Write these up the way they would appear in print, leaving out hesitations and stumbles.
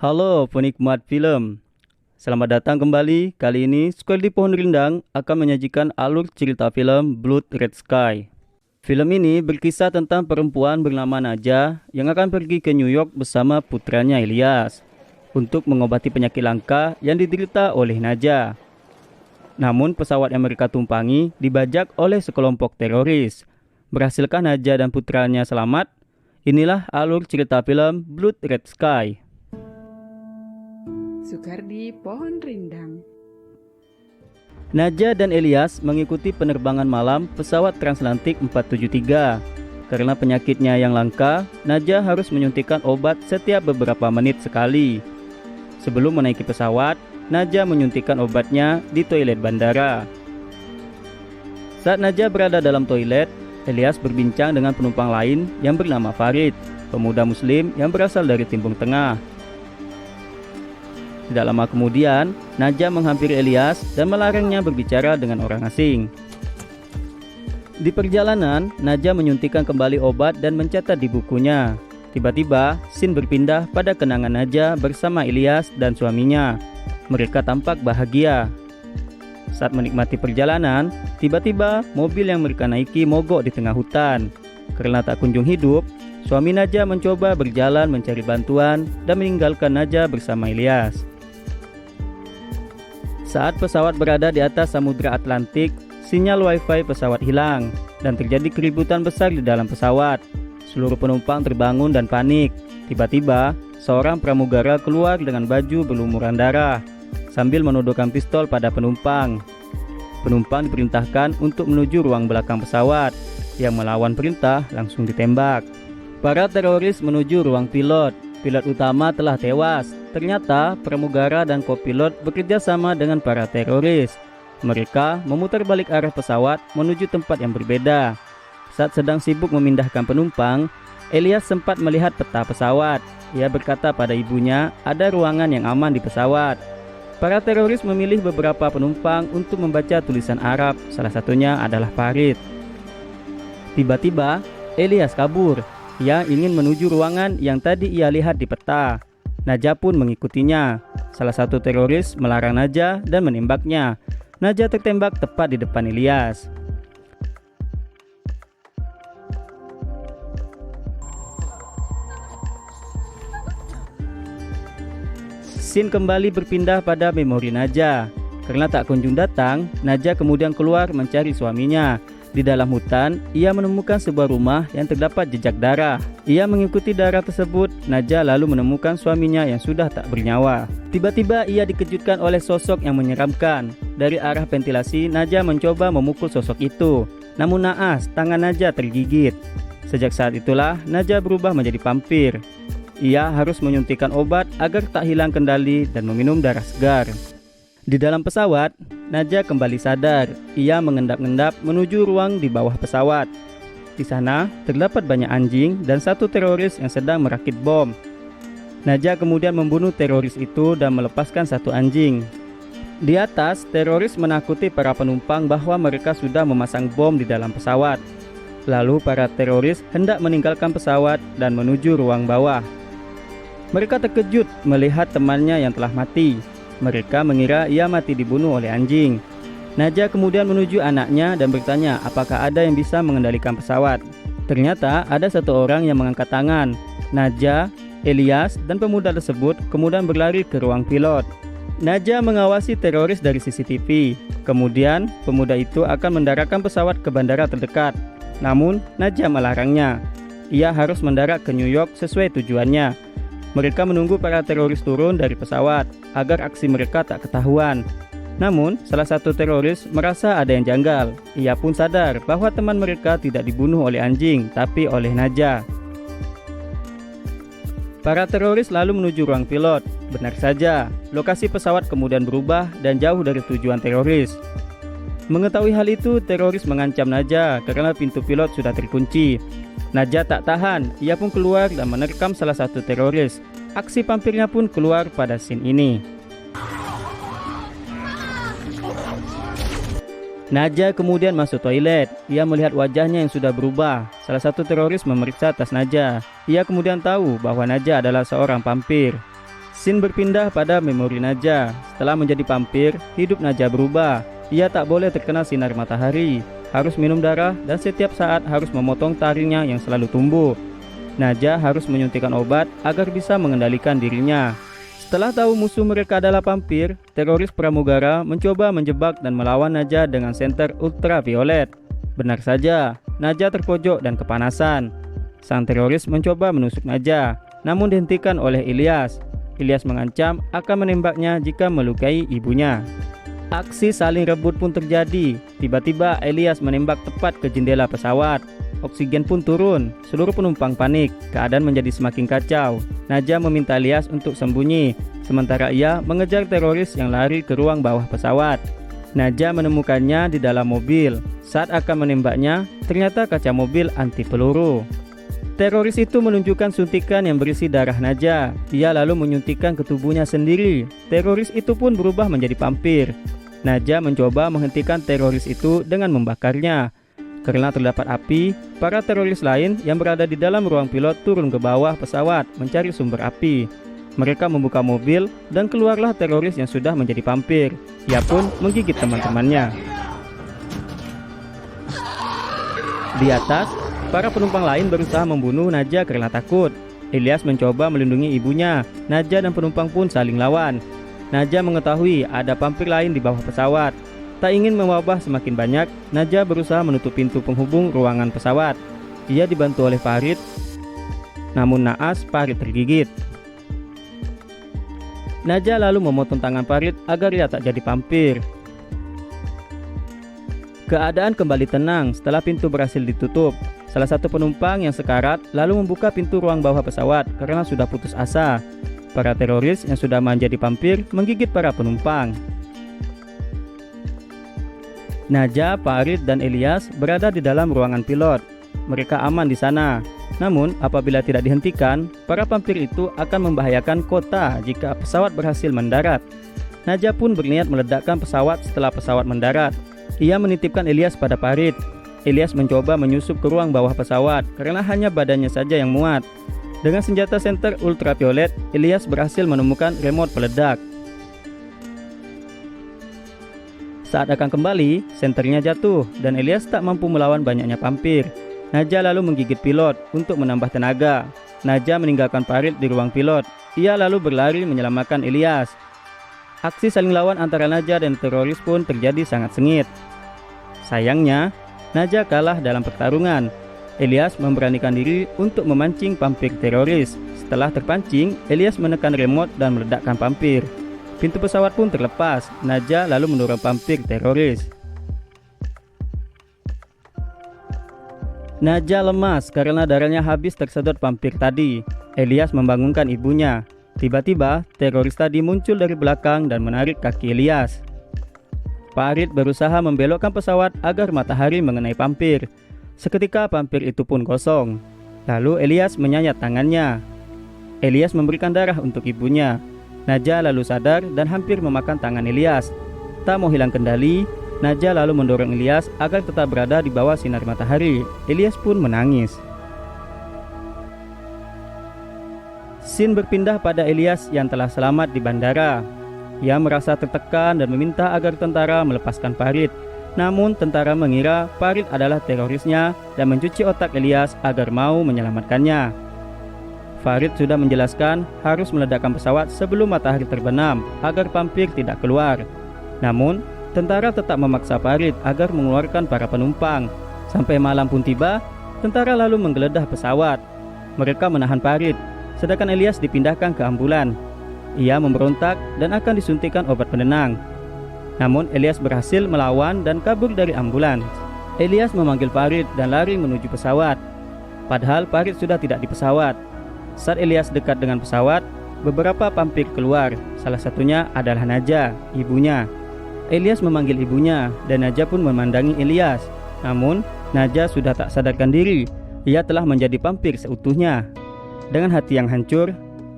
Halo penikmat film, selamat datang kembali. Kali ini Square di Pohon Rindang akan menyajikan alur cerita film Blood Red Sky. Film ini berkisah tentang perempuan bernama Naja yang akan pergi ke New York bersama putranya Elias untuk mengobati penyakit langka yang diderita oleh Naja. Namun pesawat yang mereka tumpangi dibajak oleh sekelompok teroris. Berhasilkah Naja dan putranya selamat? Inilah alur cerita film Blood Red Sky. Sukardi Pohon Rindang. Naja dan Elias mengikuti penerbangan malam pesawat Transatlantik 473. Karena penyakitnya yang langka, Naja harus menyuntikkan obat setiap beberapa menit sekali. Sebelum menaiki pesawat, Naja menyuntikkan obatnya di toilet bandara. Saat Naja berada dalam toilet, Elias berbincang dengan penumpang lain yang bernama Farid, pemuda muslim yang berasal dari Timur Tengah. Tidak lama kemudian, Naja menghampiri Elias dan melarangnya berbicara dengan orang asing. Di perjalanan, Naja menyuntikkan kembali obat dan mencatat di bukunya. Tiba-tiba, scene berpindah pada kenangan Naja bersama Elias dan suaminya. Mereka tampak bahagia. Saat menikmati perjalanan, tiba-tiba mobil yang mereka naiki mogok di tengah hutan. Karena tak kunjung hidup, suami Naja mencoba berjalan mencari bantuan dan meninggalkan Naja bersama Elias. Saat pesawat berada di atas Samudra Atlantik, sinyal Wi-Fi pesawat hilang dan terjadi keributan besar di dalam pesawat. Seluruh penumpang terbangun dan panik. Tiba-tiba, seorang pramugara keluar dengan baju berlumuran darah sambil menodongkan pistol pada penumpang. Penumpang diperintahkan untuk menuju ruang belakang pesawat. Yang melawan perintah langsung ditembak. Para teroris menuju ruang pilot. Pilot utama telah tewas. Ternyata pramugara dan kopilot bekerja sama dengan para teroris. Mereka memutar balik arah pesawat menuju tempat yang berbeda. Saat sedang sibuk memindahkan penumpang, Elias sempat melihat peta pesawat. Ia berkata pada ibunya ada ruangan yang aman di pesawat. Para teroris memilih beberapa penumpang untuk membaca tulisan Arab, salah satunya adalah Farid. Tiba-tiba, Elias kabur. Ia ingin menuju ruangan yang tadi ia lihat di peta. Naja pun mengikutinya. Salah satu teroris melarang Naja dan menembaknya. Naja tertembak tepat di depan Elias. Scene kembali berpindah pada memori Naja. Karena tak kunjung datang, Naja kemudian keluar mencari suaminya. Di dalam hutan, ia menemukan sebuah rumah yang terdapat jejak darah. Ia mengikuti darah tersebut. Naja lalu menemukan suaminya yang sudah tak bernyawa. Tiba-tiba ia dikejutkan oleh sosok yang menyeramkan. Dari arah ventilasi, Naja mencoba memukul sosok itu. Namun naas, tangan Naja tergigit. Sejak saat itulah, Naja berubah menjadi vampir. Ia harus menyuntikkan obat agar tak hilang kendali dan meminum darah segar. Di dalam pesawat, Naja kembali sadar. Ia mengendap-endap menuju ruang di bawah pesawat. Di sana terdapat banyak anjing dan satu teroris yang sedang merakit bom. Naja kemudian membunuh teroris itu dan melepaskan satu anjing. Di atas, teroris menakuti para penumpang bahwa mereka sudah memasang bom di dalam pesawat. Lalu para teroris hendak meninggalkan pesawat dan menuju ruang bawah. Mereka terkejut melihat temannya yang telah mati. Mereka mengira ia mati dibunuh oleh anjing. Naja kemudian menuju anaknya dan bertanya apakah ada yang bisa mengendalikan pesawat. Ternyata ada satu orang yang mengangkat tangan. Naja, Elias, dan pemuda tersebut kemudian berlari ke ruang pilot. Naja mengawasi teroris dari CCTV. Kemudian pemuda itu akan mendaratkan pesawat ke bandara terdekat. Namun Naja melarangnya. Ia harus mendarat ke New York sesuai tujuannya. Mereka menunggu para teroris turun dari pesawat agar aksi mereka tak ketahuan. Namun, salah satu teroris merasa ada yang janggal. Ia pun sadar bahwa teman mereka tidak dibunuh oleh anjing, tapi oleh Naja. Para teroris lalu menuju ruang pilot. Benar saja, lokasi pesawat kemudian berubah dan jauh dari tujuan teroris. Mengetahui hal itu, teroris mengancam Naja karena pintu pilot sudah terkunci. Naja tak tahan, ia pun keluar dan menerkam salah satu teroris. Aksi vampirnya pun keluar pada scene ini. Naja kemudian masuk toilet. Ia melihat wajahnya yang sudah berubah. Salah satu teroris memeriksa tas Naja. Ia kemudian tahu bahwa Naja adalah seorang vampir. Scene berpindah pada memori Naja. Setelah menjadi vampir, hidup Naja berubah. Ia tak boleh terkena sinar matahari, harus minum darah, dan setiap saat harus memotong taringnya yang selalu tumbuh. Naja harus menyuntikkan obat agar bisa mengendalikan dirinya. Setelah tahu musuh mereka adalah vampir, teroris pramugara mencoba menjebak dan melawan Naja dengan senter ultraviolet. Benar saja, Naja terpojok dan kepanasan. Sang teroris mencoba menusuk Naja, namun dihentikan oleh Ilyas. Ilyas mengancam akan menembaknya jika melukai ibunya. Aksi saling rebut pun terjadi. Tiba-tiba Ilyas menembak tepat ke jendela pesawat. Oksigen pun turun, seluruh penumpang panik, keadaan menjadi semakin kacau. Naja meminta Ilyas untuk sembunyi, sementara ia mengejar teroris yang lari ke ruang bawah pesawat. Naja menemukannya di dalam mobil. Saat akan menembaknya, ternyata kaca mobil anti peluru. Teroris itu menunjukkan suntikan yang berisi darah Naja. Ia lalu menyuntikkan ke tubuhnya sendiri. Teroris itu pun berubah menjadi vampir. Naja mencoba menghentikan teroris itu dengan membakarnya. Karena terdapat api, para teroris lain yang berada di dalam ruang pilot turun ke bawah pesawat mencari sumber api. Mereka membuka mobil dan keluarlah teroris yang sudah menjadi vampir. Ia pun menggigit teman-temannya. Di atas, para penumpang lain berusaha membunuh Naja karena takut. Ilyas mencoba melindungi ibunya. Naja dan penumpang pun saling lawan. Naja mengetahui ada vampir lain di bawah pesawat. Tak ingin mewabah semakin banyak, Naja berusaha menutup pintu penghubung ruangan pesawat. Ia dibantu oleh Farid, namun naas Farid tergigit. Naja lalu memotong tangan Farid agar ia tak jadi vampir. Keadaan kembali tenang setelah pintu berhasil ditutup. Salah satu penumpang yang sekarat lalu membuka pintu ruang bawah pesawat karena sudah putus asa. Para teroris yang sudah menjadi vampir menggigit para penumpang. Naja, Farid, dan Ilyas berada di dalam ruangan pilot. Mereka aman di sana. Namun, apabila tidak dihentikan, para vampir itu akan membahayakan kota jika pesawat berhasil mendarat. Naja pun berniat meledakkan pesawat setelah pesawat mendarat. Ia menitipkan Ilyas pada Farid. Ilyas mencoba menyusup ke ruang bawah pesawat karena hanya badannya saja yang muat. Dengan senjata senter ultraviolet, Ilyas berhasil menemukan remote peledak. Saat akan kembali, senternya jatuh dan Ilyas tak mampu melawan banyaknya vampir. Naja lalu menggigit pilot untuk menambah tenaga. Naja meninggalkan Farid di ruang pilot. Ia lalu berlari menyelamatkan Ilyas. Aksi saling lawan antara Naja dan teroris pun terjadi sangat sengit. Sayangnya, Naja kalah dalam pertarungan. Ilyas memberanikan diri untuk memancing vampir teroris. Setelah terpancing, Ilyas menekan remote dan meledakkan vampir. Pintu pesawat pun terlepas. Naja lalu mendorong vampir teroris. Naja lemas karena darahnya habis tersedot vampir tadi. Ilyas membangunkan ibunya. Tiba-tiba, teroris tadi muncul dari belakang dan menarik kaki Ilyas. Farid berusaha membelokkan pesawat agar matahari mengenai vampir. Seketika vampir itu pun kosong. Lalu Ilyas menyayat tangannya. Ilyas memberikan darah untuk ibunya. Naja lalu sadar dan hampir memakan tangan Ilyas. Tak mau hilang kendali, Naja lalu mendorong Ilyas agar tetap berada di bawah sinar matahari. Ilyas pun menangis. Scene berpindah pada Ilyas yang telah selamat di bandara. Ia merasa tertekan dan meminta agar tentara melepaskan Farid. Namun tentara mengira Farid adalah terorisnya dan mencuci otak Ilyas agar mau menyelamatkannya. Farid sudah menjelaskan harus meledakkan pesawat sebelum matahari terbenam agar vampir tidak keluar. Namun, tentara tetap memaksa Farid agar mengeluarkan para penumpang. Sampai malam pun tiba, tentara lalu menggeledah pesawat. Mereka menahan Farid, sedangkan Ilyas dipindahkan ke ambulan. Ia memberontak dan akan disuntikan obat penenang. Namun, Ilyas berhasil melawan dan kabur dari ambulans. Ilyas memanggil Farid dan lari menuju pesawat. Padahal Farid sudah tidak di pesawat. Saat Ilyas dekat dengan pesawat, beberapa vampir keluar. Salah satunya adalah Naja, ibunya. Ilyas memanggil ibunya dan Naja pun memandangi Ilyas. Namun, Naja sudah tak sadarkan diri. Ia telah menjadi vampir seutuhnya. Dengan hati yang hancur,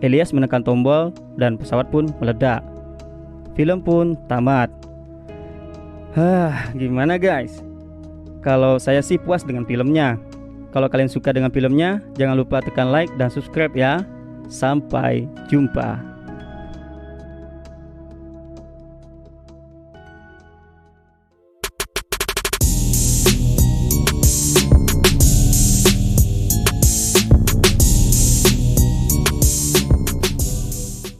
Ilyas menekan tombol dan pesawat pun meledak. Film pun tamat. Gimana guys? Kalau saya sih puas dengan filmnya. Kalau kalian suka dengan filmnya, jangan lupa tekan like dan subscribe ya. Sampai jumpa.